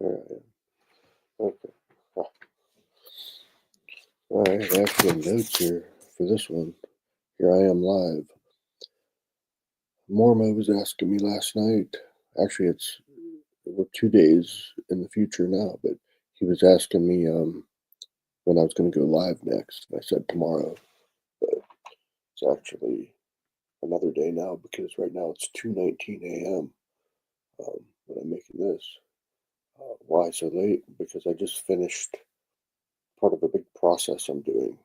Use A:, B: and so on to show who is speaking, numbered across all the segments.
A: Here I am. Okay. Ah, all right. I have some notes here for this one. Here I am live. Mormo was asking me last night. Actually, we're 2 days in the future now, but he was asking me when I was going to go live next. And I said tomorrow, but it's actually another day now because right now it's 2:19 a.m. When I'm making this. Why so late? Because I just finished part of a big process I'm doing.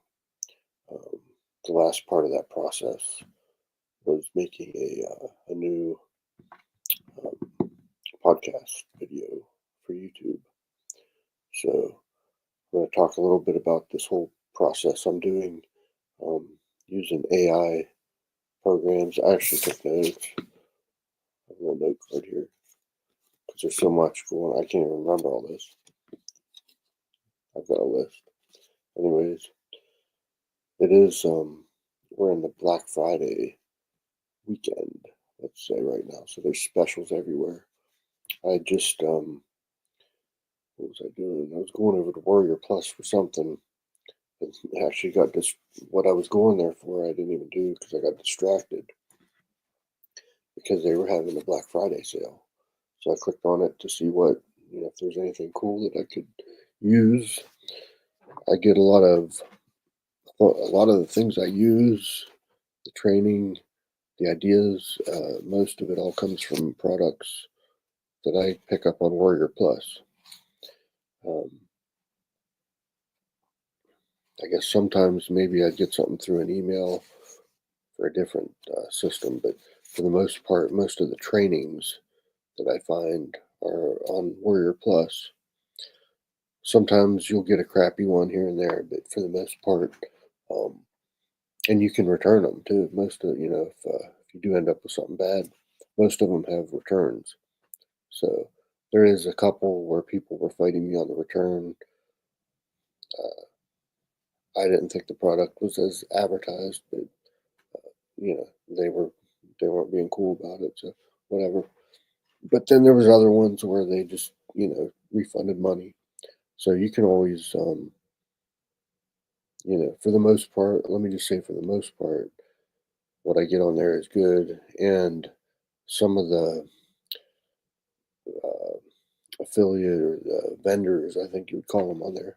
A: Um, the last part of that process was making a new um, podcast video for YouTube. So I'm going to talk a little bit about this whole process I'm doing um, using AI programs. I actually took notes. I have a little note card here because there's so much going on. I can't even remember all this. I've got a list. Anyways, it is, we're in the Black Friday weekend, let's say right now. So there's specials everywhere. I just, what was I doing? I was going over to Warrior Plus for something. And actually got this, what I was going there for, I didn't even do because I got distracted because they were having a Black Friday sale. So I clicked on it to see what, if there's anything cool that I could use. I get a lot of the things I use, the training, the ideas, most of it all comes from products that I pick up on Warrior Plus. Um, I guess sometimes maybe I get something through an email for a different system, but for the most part, most of the trainings that I find are on Warrior Plus. Sometimes you'll get a crappy one here and there, but for the most part, um, and you can return them too. Most of if you do end up with something bad, most of them have returns. So there is a couple where people were fighting me on the return. I didn't think the product was as advertised, but they weren't being cool about it, so whatever. But then there was other ones where they just refunded money. So you can always for the most part, let me just say for the most part, what I get on there is good, and some of the uh, affiliate or the vendors, I think you would call them on there.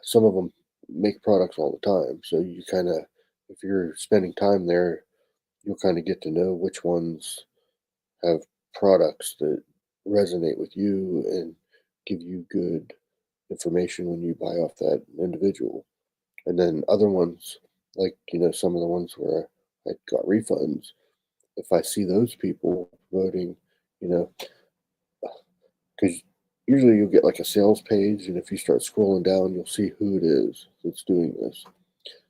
A: Some of them make products all the time, so you kind of, if you're spending time there, you'll kind of get to know which ones have products that resonate with you and give you good information when you buy off that individual. And then other ones, like, some of the ones where I got refunds, if I see those people promoting, you know, because usually you'll get like a sales page, and if you start scrolling down, you'll see who it is that's doing this.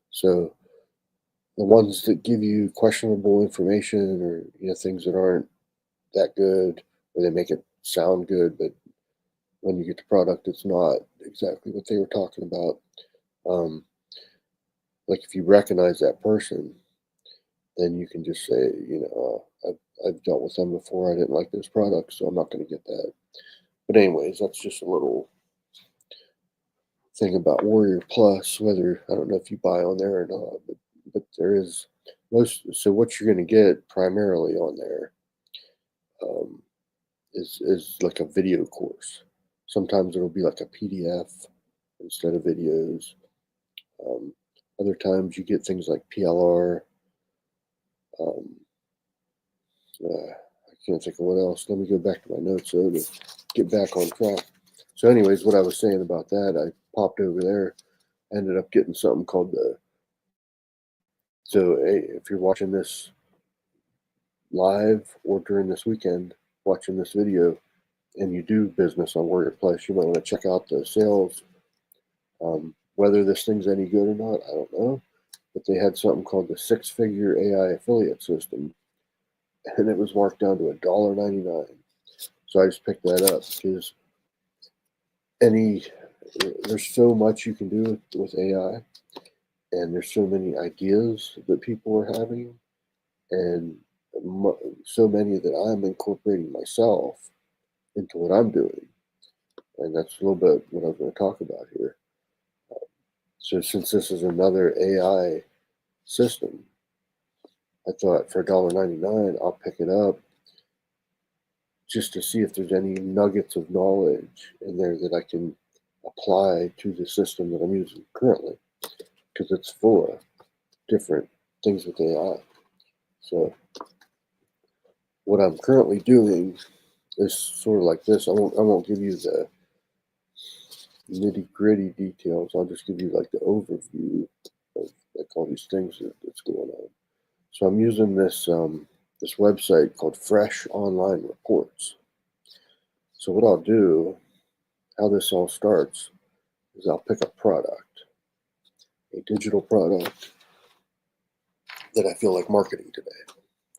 A: So the ones that give you questionable information or things that aren't that good, or they make it sound good, but when you get the product, it's not exactly what they were talking about. Um, like if you recognize that person, then you can just say, I've dealt with them before. I didn't like those products, so I'm not going to get that. But anyways, that's just a little thing about Warrior Plus. Whether I don't know if you buy on there or not, but there is most. So what you're going to get primarily on there um, is like a video course. Sometimes it'll be like a PDF instead of videos. Um, Other times you get things like PLR. Um, I can't think of what else. Let me go back to my notes though to get back on track. So, anyways, what I was saying about that, I popped over there, ended up getting something called the. So, hey, if you're watching this live or during this weekend, watching this video, and you do business on Warrior Plus, you might want to check out the sales. Whether this thing's any good or not, I don't know. But they had something called the six-figure AI affiliate system, and it was marked down to $1.99. So I just picked that up because any there's so much you can do with AI, and there's so many ideas that people are having, and so many that I'm incorporating myself into what I'm doing. And that's a little bit what I was going to talk about here. So since this is another AI system, I thought for $1.99 I'll pick it up just to see if there's any nuggets of knowledge in there that I can apply to the system that I'm using currently, because it's full of different things with AI. So what I'm currently doing is sort of like this. I won't give you the nitty gritty details. I'll just give you like the overview of like all these things that's going on. So I'm using this website called Fresh Online Reports. So what I'll do, how this all starts, is I'll pick a product, a digital product that I feel like marketing today.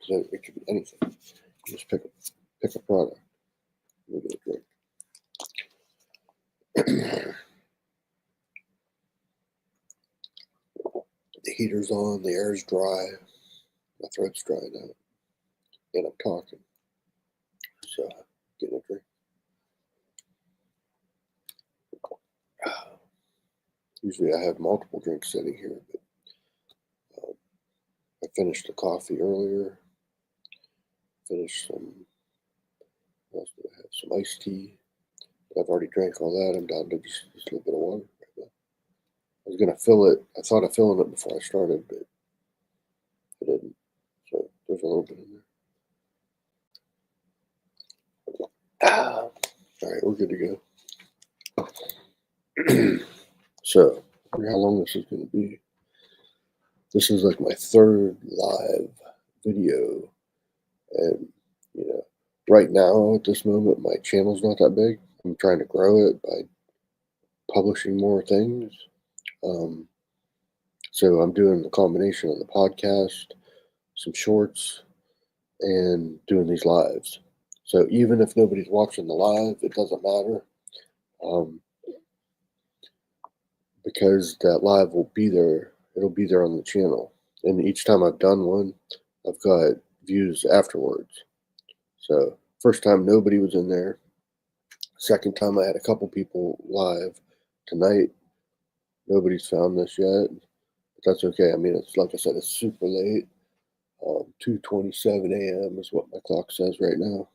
A: So it could be anything. You just pick a product. Let me get a drink. The heater's on, the air's dry, my throat's drying out, and I'm talking. So getting a drink. Usually I have multiple drinks sitting here, but I finished the coffee earlier. Finished some. What else did I have? Some iced tea. I've already drank all that. I'm down to just a little bit of water right now. I was gonna fill it. I thought of filling it before I started, but I didn't. So there's a little bit in there. All right, we're good to go. So, I wonder how long this is going to be. This is like my third live video, and you know, right now at this moment, my channel's not that big. I'm trying to grow it by publishing more things. Um, so I'm doing the combination of the podcast, some shorts, and doing these lives. So even if nobody's watching the live, it doesn't matter, um, because that live will be there. It'll be there on the channel. And each time I've done one, I've got views afterwards. So first time nobody was in there. Second time I had a couple people live. Tonight nobody's found this yet, but that's okay. I mean, it's like I said, it's super late. 2:27 a.m. is what my clock says right now.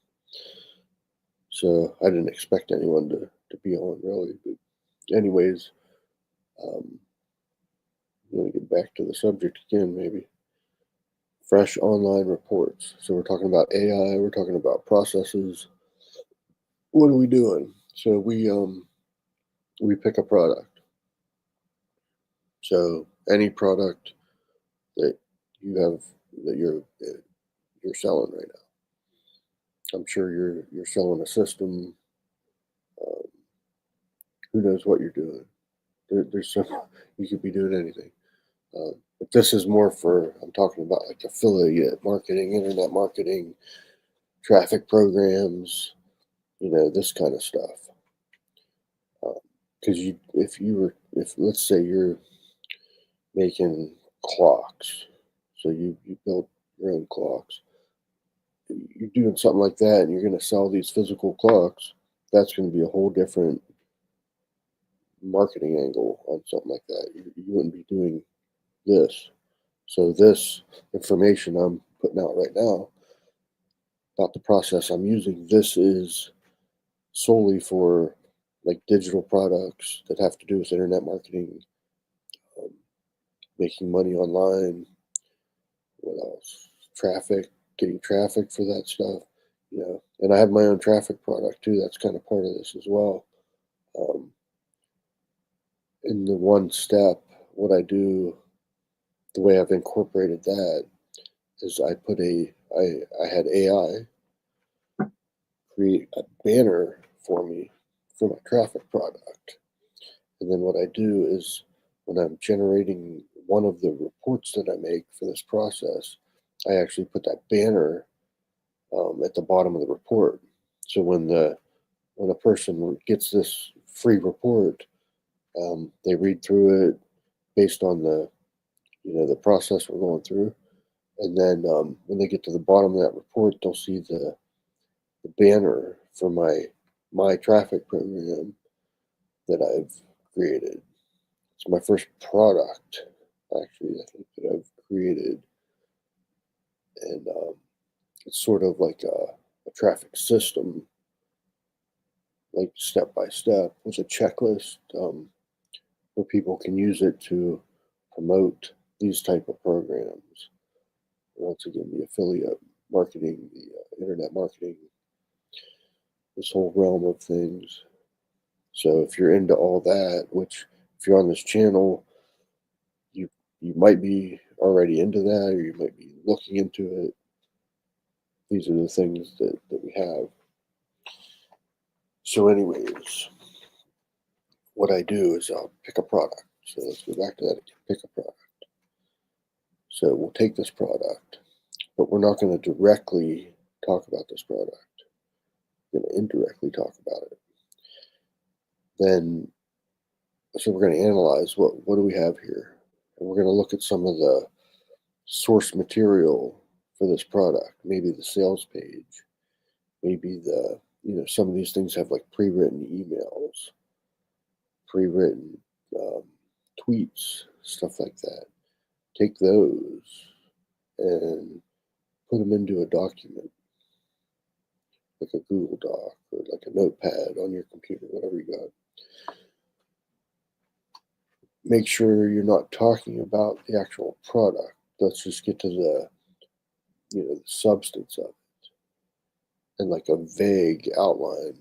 A: So I didn't expect anyone to be on really. But anyways, um, I'm going to get back to the subject again, maybe. Fresh online reports. So we're talking about AI. We're talking about processes. What are we doing? So we pick a product. So any product that you have that you're selling right now. I'm sure you're selling a system. Um, who knows what you're doing? There's some you could be doing anything. But this is more for I'm talking about like affiliate marketing, internet marketing, traffic programs, this kind of stuff. Because if let's say you're making clocks, so you build your own clocks, you're doing something like that, and you're going to sell these physical clocks. That's going to be a whole different marketing angle on something like that. You wouldn't be doing this. So this information I'm putting out right now about the process I'm using, this is solely for like digital products that have to do with internet marketing, um, making money online. What else? Traffic, getting traffic for that stuff. And I have my own traffic product too. That's kind of part of this as well. Um, in the one step, what I do, the way I've incorporated that is I had AI create a banner for me for my traffic product. And then what I do is when I'm generating one of the reports that I make for this process, I actually put that banner at the bottom of the report. So when a person gets this free report, they read through it based on the process we're going through, and then when they get to the bottom of that report, they'll see the banner for my my traffic program that I've created. It's my first product, actually, I think that I've created, and it's sort of like a traffic system, like step by step, with a checklist where people can use it to promote these type of programs. Once again, the affiliate marketing, the internet marketing, this whole realm of things. So if you're into all that, which if you're on this channel, you you might be already into that, or you might be looking into it. These are the things that we have. So, anyways, what I do is I'll pick a product. So let's go back to that again. Pick a product. So we'll take this product, but we're not going to directly talk about this product. We're going to indirectly talk about it. Then, so we're going to analyze what do we have here, and we're going to look at some of the source material for this product. Maybe the sales page. Maybe some of these things have like pre-written emails, pre-written um, tweets, stuff like that. Take those and put them into a document, like a Google Doc or like a notepad on your computer, whatever you got. Make sure you're not talking about the actual product. Let's just get to the substance of it and like a vague outline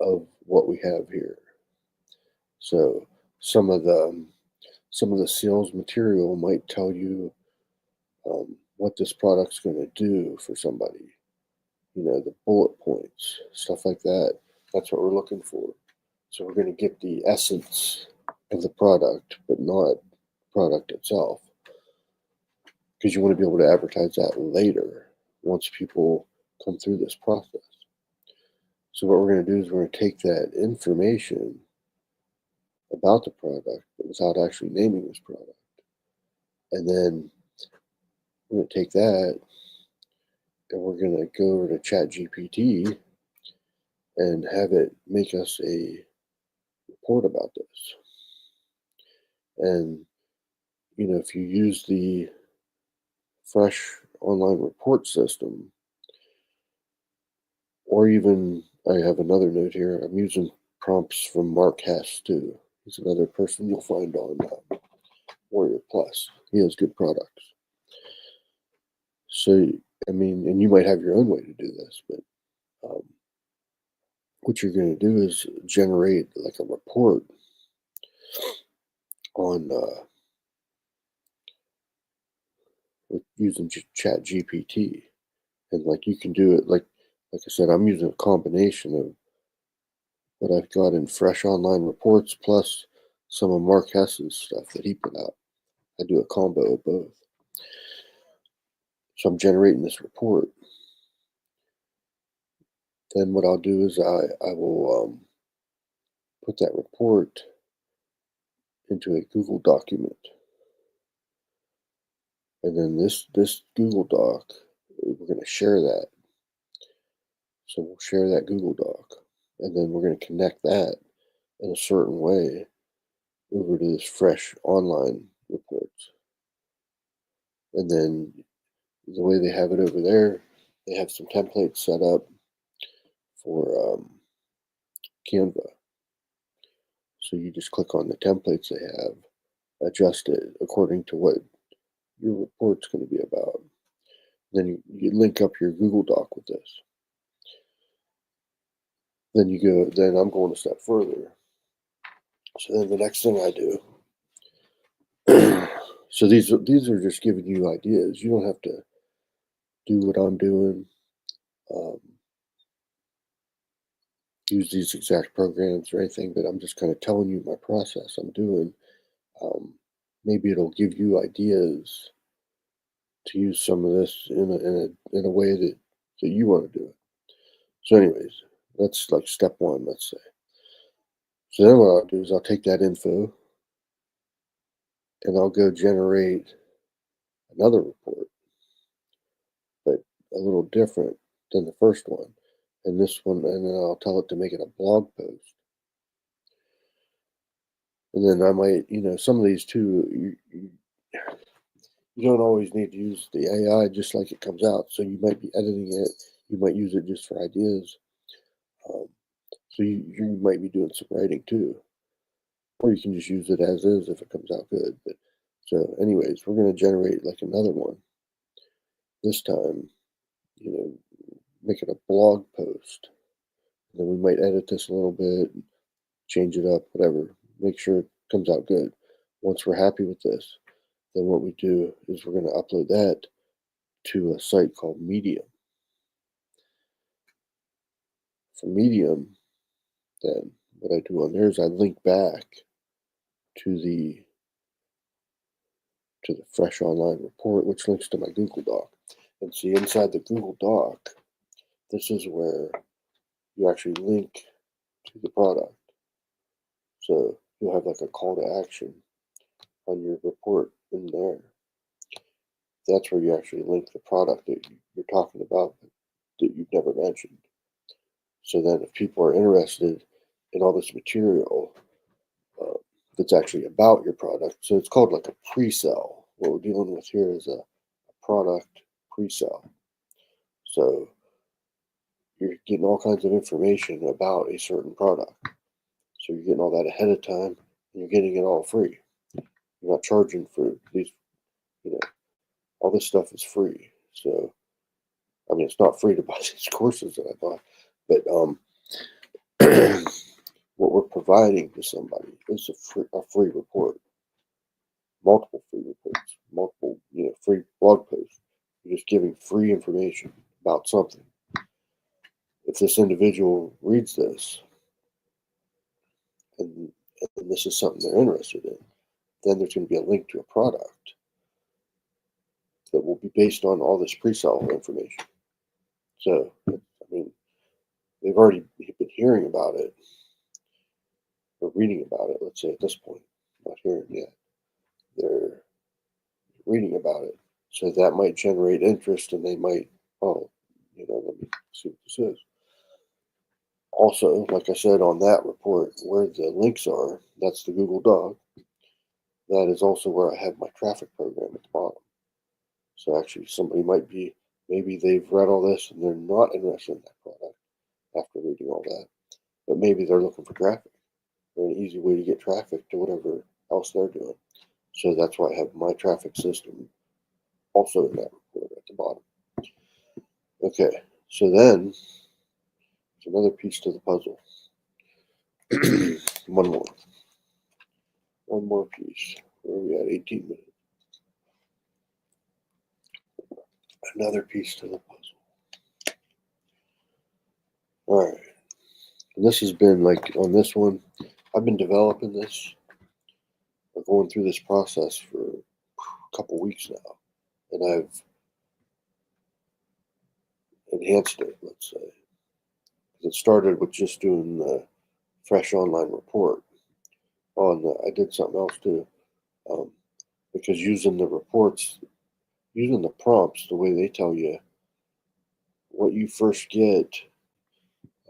A: of what we have here. So some of the sales material might tell you what this product's going to do for somebody. The bullet points, stuff like that. That's what we're looking for. So we're going to get the essence of the product, but not product itself, because you want to be able to advertise that later once people come through this process. So what we're going to do is we're going to take that information about the product, but without actually naming this product, and then we're going to take that and we're going to go over to ChatGPT and have it make us a report about this. And if you use the Fresh online report system, or even I have another note here. I'm using prompts from Mark Hess too. He's another person you'll find on Warrior Plus. He has good products. So and you might have your own way to do this, but um, what you're going to do is generate like a report on using Chat GPT, and like you can do it like I said, I'm using a combination of what I've got in Fresh Online Reports plus some of Mark Hess's stuff that he put out. I do a combo of both. So I'm generating this report. Then what I'll do is I will put that report into a Google document. And then this Google Doc, we're going to share that. So we'll share that Google Doc. And then we're going to connect that in a certain way over to this Fresh Online Reports. And then the way they have it over there, they have some templates set up for Canva. So you just click on the templates they have, adjust it according to what your report's going to be about. Then you link up your Google Doc with this. Then I'm going a step further. So then the next thing I do, so these are just giving you ideas. You don't have to do what I'm doing, um, use these exact programs or anything, but I'm just kind of telling you my process I'm doing. Um, Maybe it'll give you ideas to use some of this in a way that you want to do it. So, anyways, that's like step one, let's say. So then what I'll do is I'll take that info and I'll go generate another report, but a little different than the first one. and this one, and then I'll tell it to make it a blog post. And then I might, some of these too, you don't always need to use the AI just like it comes out. So you might be editing it, you might use it just for ideas. Um, so you might be doing some writing too, or you can just use it as is if it comes out good. But so, anyways, we're going to generate like another one this time. You know, make it a blog post. And then we might edit this a little bit, change it up, whatever. Make sure it comes out good. Once we're happy with this, then what we do is we're going to upload that to a site called Medium. For Medium, then what I do on there is I link back to the Fresh Online report, which links to my Google Doc. And see, inside the Google Doc, this is where you actually link to the product. So you'll have like a call to action on your report in there. That's where you actually link the product that you're talking about that you've never mentioned. So then if people are interested in all this material uh, that's actually about your product, so it's called like a pre-sale. What we're dealing with here is a product pre-sale. So you're getting all kinds of information about a certain product. So you're getting all that ahead of time, and you're getting it all free. You're not charging for these, you know, all this stuff is free. So, I mean, it's not free to buy these courses that I bought, but what we're providing to somebody is a free report, multiple free reports, multiple, free blog posts. You're just giving free information about something. If this individual reads this and, and this is something they're interested in, then there's going to be a link to a product that will be based on all this pre-sale information. So, I mean, they've already been hearing about it or reading about it, let's say at this point, not hearing yet. They're reading about it. So that might generate interest and they might, oh, let me see what this is. Also, like I said on that report, where the links are, that's the Google Doc. That is also where I have my traffic program at the bottom. So actually, somebody might be, maybe they've read all this and they're not interested in that product after reading all that, but maybe they're looking for traffic or an easy way to get traffic to whatever else they're doing. So that's why I have my traffic system also in that report at the bottom. Okay, so then there's another piece to the puzzle. One more. One more piece. Where are we at? 18 minutes. Another piece to the puzzle. All right. And this has been like on this one, I've been developing this, or going through this process for a couple weeks now. And I've enhanced it, let's say. It started with just doing the Fresh Online report. Oh, and I did something else too. Um, because using the reports, using the prompts, the way they tell you what you first get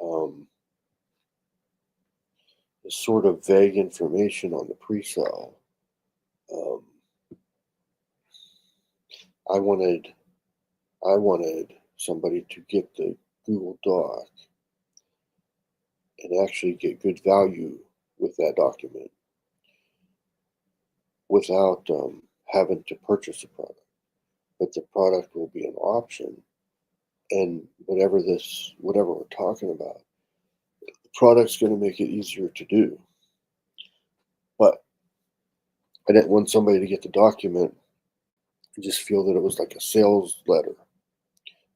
A: um, is sort of vague information on the pre-sale. Um, I wanted somebody to get the Google Doc and actually get good value with that document without having to purchase a product. But the product will be an option, and whatever we're talking about, the product's going to make it easier to do. But I didn't want somebody to get the document and just feel that it was like a sales letter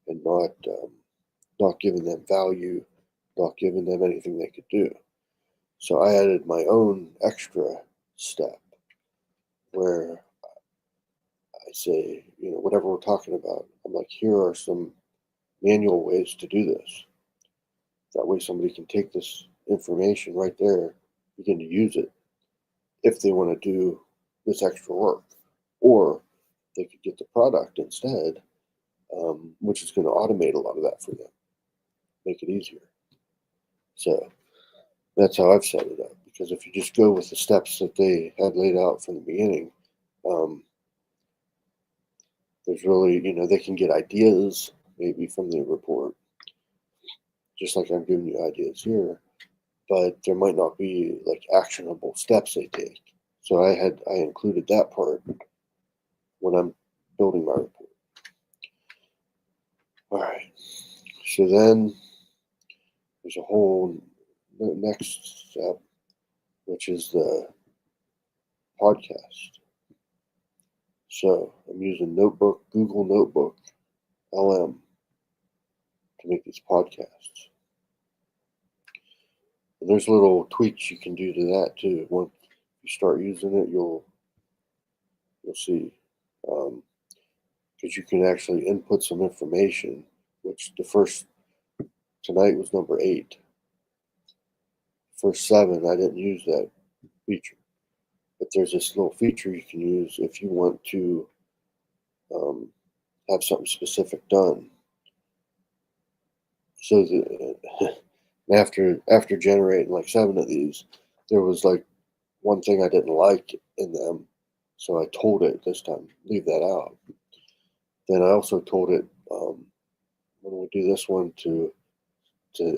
A: and not giving them value, not giving them anything they could do. So I added my own extra step where I say, whatever we're talking about, I'm like, here are some manual ways to do this. That way somebody can take this information right there, begin to use it if they want to do this extra work. Or they could get the product instead, which is going to automate a lot of that for them. make it easier. So that's how I've set it up. Because if you just go with the steps that they had laid out from the beginning, um, there's really, they can get ideas maybe from the report, just like I'm giving you ideas here, but there might not be like actionable steps they take. So I included that part when I'm building my report. All right. So then there's a whole next step, which is the podcast. So I'm using Google Notebook LM to make these podcasts. And there's little tweaks you can do to that too. Once you start using it, you'll see. Because you can actually input some information, which the first tonight was number 8. First 7, I didn't use that feature. But there's this little feature you can use if you want to um, have something specific done. So after generating like 7 of these, there was like one thing I didn't like in them, so I told it this time, leave that out. Then I also told it when we do this one to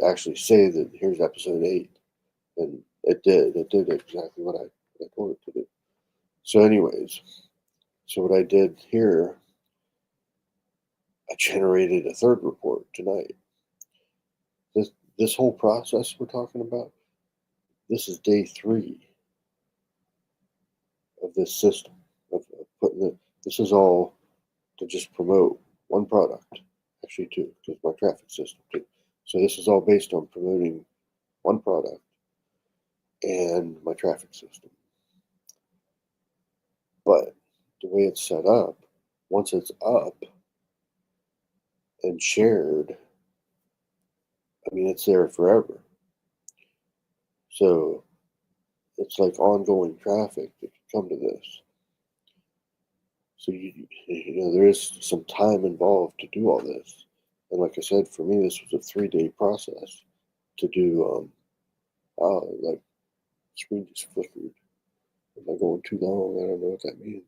A: actually say that here's episode 8, and it did. It did exactly what I told it to do. So, anyways, so what I did here, I generated a third report tonight. This whole process we're talking about, this is day 3 of this system of putting it. This is all to just promote one product, actually 2, because my traffic system too. So this is all based on promoting one product and my traffic system. But the way it's set up, once it's up and shared, I mean, it's there forever. So it's like ongoing traffic that can come to this. So there is some time involved to do all this. And like I said, for me, this was a 3-day process to do. Like screen just flickered. Am I going too long? I don't know what that means.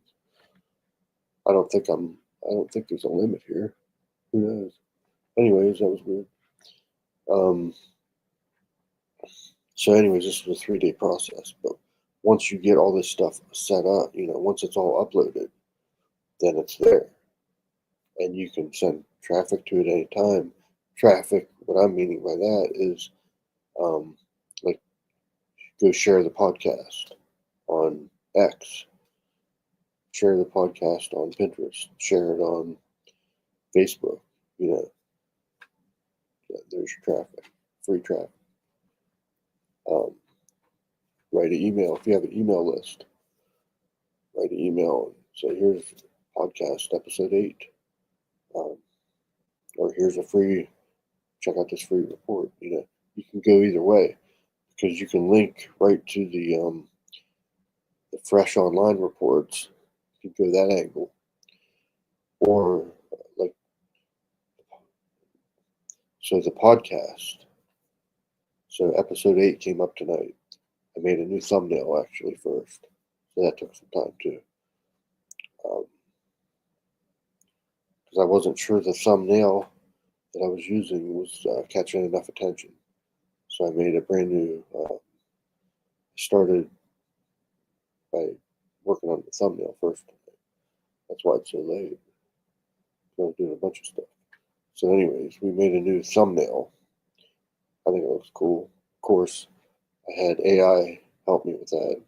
A: I don't think there's a limit here. Who knows? Anyways, that was weird. So anyways, this was a 3-day process. But once you get all this stuff set up, once it's all uploaded, then it's there. And you can send traffic to it anytime. Traffic, what I'm meaning by that is like go share the podcast on X, share the podcast on Pinterest, share it on Facebook. There's your traffic, free traffic. Write an email if you have an email list. Write an email and say, here's podcast episode 8, or here's check out this free report. You can go either way because you can link right to the fresh online reports. You can go that angle, or like so the podcast. So episode 8 came up tonight. I made a new thumbnail actually first, so that took some time too. Because I wasn't sure the thumbnail that I was using was catching enough attention. So I made a brand new, started by working on the thumbnail first. That's why it's so late. I was doing a bunch of stuff. So anyways, we made a new thumbnail. I think it looks cool. Of course, I had AI help me with that.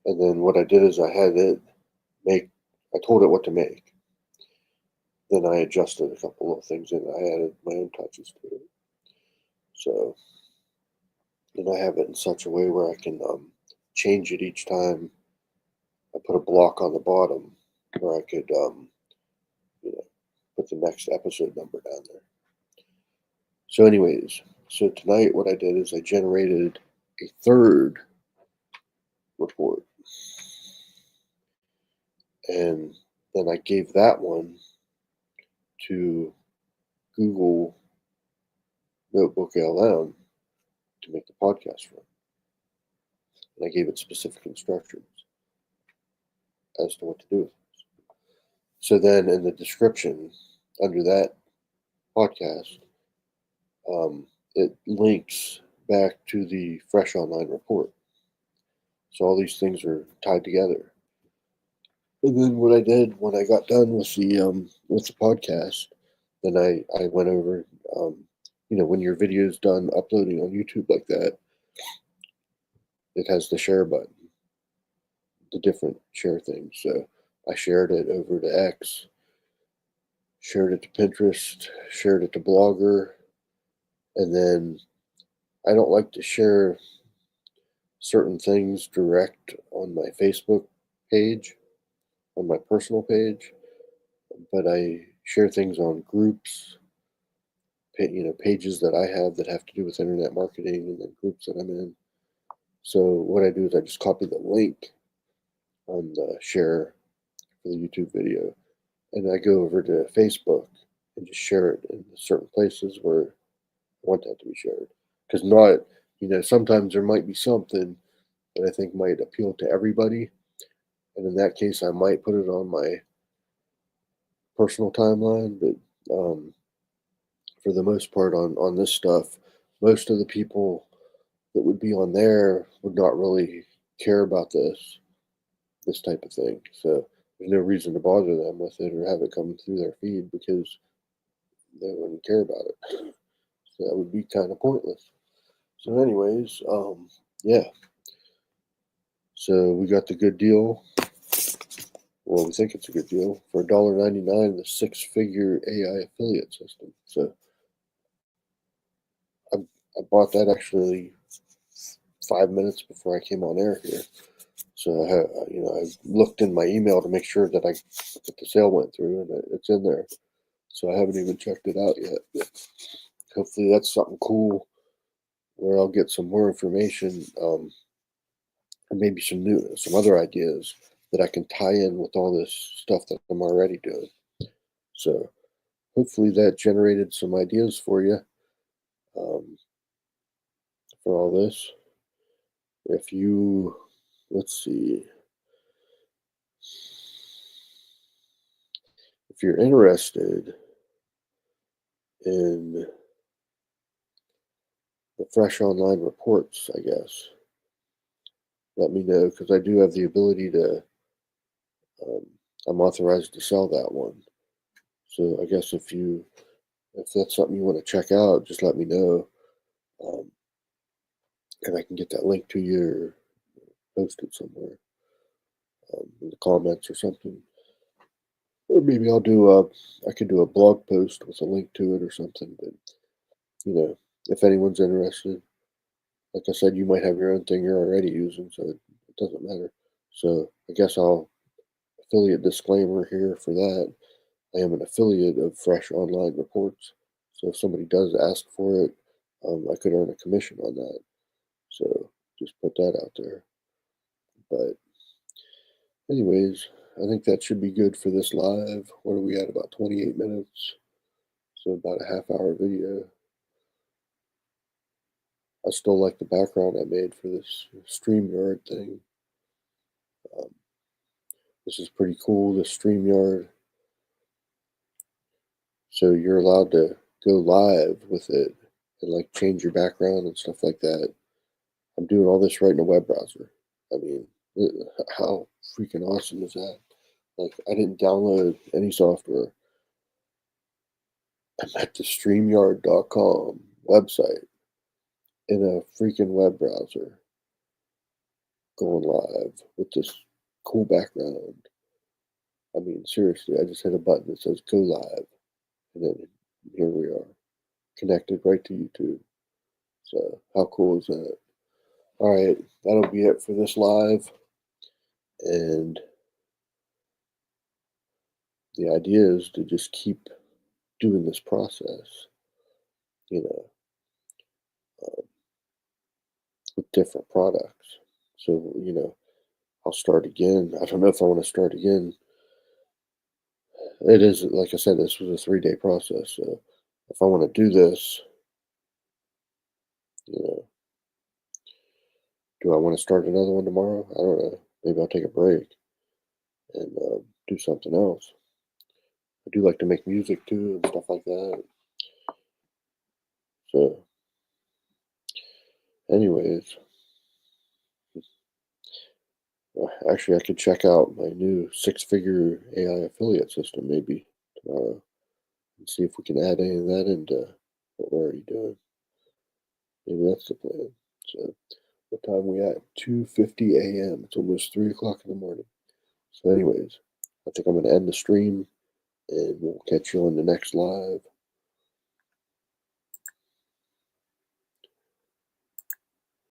A: And then what I did is I told it what to make. Then I adjusted a couple of things and I added my own touches to it. So, and I have it in such a way where I can change it each time I put a block on the bottom where I could, put the next episode number down there. So anyways, so tonight what I did is I generated a third report. And then I gave that one to Google Notebook LM to make the podcast from. And I gave it specific instructions as to what to do with it. So then in the description under that podcast, it links back to the Fresh Online report. So all these things are tied together. And then what I did when I got done with the podcast, then I went over, when your video's done uploading on YouTube like that, it has the share button, the different share things. So I shared it over to X, shared it to Pinterest, shared it to Blogger, and then I don't like to share certain things direct on my Facebook page, on my personal page, but I share things on groups, pages that I have that have to do with internet marketing, and then groups that I'm in. So what I do is I just copy the link on the share for the YouTube video, and I go over to Facebook and just share it in certain places where I want that to be shared. Because not, sometimes there might be something that I think might appeal to everybody, and in that case, I might put it on my personal timeline. But for the most part, on this stuff, most of the people that would be on there would not really care about this type of thing. So there's no reason to bother them with it or have it come through their feed because they wouldn't care about it. So that would be kind of pointless. So, anyways, yeah. So we got the good deal. Well, we think it's a good deal for $1.99, the 6-figure AI affiliate system. So I, I bought that actually 5 minutes before I came on air here. So I looked in my email to make sure that the sale went through, and it's in there. So I haven't even checked it out yet. But hopefully that's something cool where I'll get some more information, and maybe some other ideas that I can tie in with all this stuff that I'm already doing. So hopefully that generated some ideas for you, um, for all this. If you, let's see, if you're interested in the Fresh Online reports, I guess, let me know because I do have the ability to, um, I'm authorized to sell that one. So I guess if that's something you want to check out, just let me know. Um, and I can get that link to you or post it somewhere, in the comments or something. Or maybe I could do a blog post with a link to it or something. But, if anyone's interested, like I said, you might have your own thing you're already using, so it doesn't matter. So I guess I'll affiliate disclaimer here for that. I am an affiliate of Fresh Online Reports. So if somebody does ask for it, I could earn a commission on that. So just put that out there. But anyways, I think that should be good for this live. What are we at? About 28 minutes. So about a half-hour video. I still like the background I made for this StreamYard thing. Um, this is pretty cool, the StreamYard. So you're allowed to go live with it and like change your background and stuff like that. I'm doing all this right in a web browser. I mean, how freaking awesome is that? Like, I didn't download any software. I'm at the StreamYard.com website in a freaking web browser going live with this cool background. I mean, seriously, I just hit a button that says go live, and then here we are, connected right to YouTube. So, how cool is that? All right, that'll be it for this live. And the idea is to just keep doing this process, you know, uh, with different products. So, I'll start again. I don't know if I want to start again. It is, like I said, this was a 3-day process. So, if I want to do this, You know, do I want to start another one tomorrow? I don't know. Maybe I'll take a break and do something else. I do like to make music too and stuff like that. So, anyways, actually, I could check out my new six-figure AI affiliate system maybe tomorrow and see if we can add any of that into what we're already doing. Maybe that's the plan. So, what time we at? 2:50 a.m. It's almost 3 o'clock in the morning. So, anyways, I think I'm going to end the stream and we'll catch you on the next live.